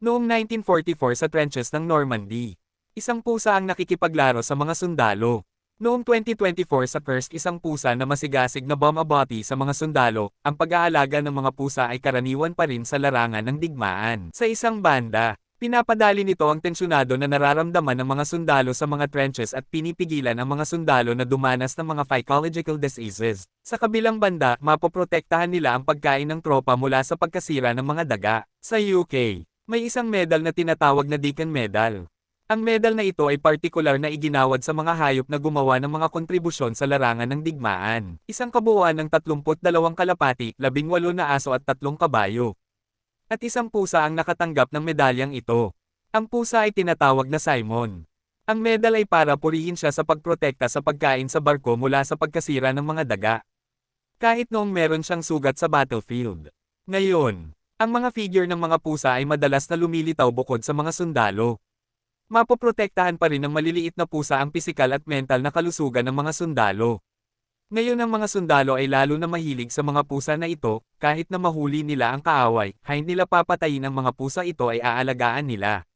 Noong 1944 sa trenches ng Normandy, isang pusa ang nakikipaglaro sa mga sundalo. Noong 2024 sa Kursk, isang pusa na masigasig na bomb-abati sa mga sundalo, ang pag-aalaga ng mga pusa ay karaniwan pa rin sa larangan ng digmaan. Sa isang banda, pinapadali nito ang tensyonado na nararamdaman ng mga sundalo sa mga trenches at pinipigilan ang mga sundalo na dumanas ng mga psychological diseases. Sa kabilang banda, mapoprotektahan nila ang pagkain ng tropa mula sa pagkasira ng mga daga. Sa UK, may isang medal na tinatawag na Deacon Medal. Ang medal na ito ay partikular na iginawad sa mga hayop na gumawa ng mga kontribusyon sa larangan ng digmaan. Isang kabuuan ng 32 kalapati, 18 na aso at 3 kabayo. At isang pusa ang nakatanggap ng medalyang ito. Ang pusa ay tinatawag na Simon. Ang medal ay para purihin siya sa pagprotekta sa pagkain sa barko mula sa pagkasira ng mga daga. Kahit noong meron siyang sugat sa battlefield. Ngayon, ang mga figure ng mga pusa ay madalas na lumilitaw bukod sa mga sundalo. Mapoprotektahan pa rin ng maliliit na pusa ang pisikal at mental na kalusugan ng mga sundalo. Ngayon ang mga sundalo ay lalo na mahilig sa mga pusa na ito, kahit na mahuli nila ang kaaway, hindi nila papatayin ang mga pusa ito ay aalagaan nila.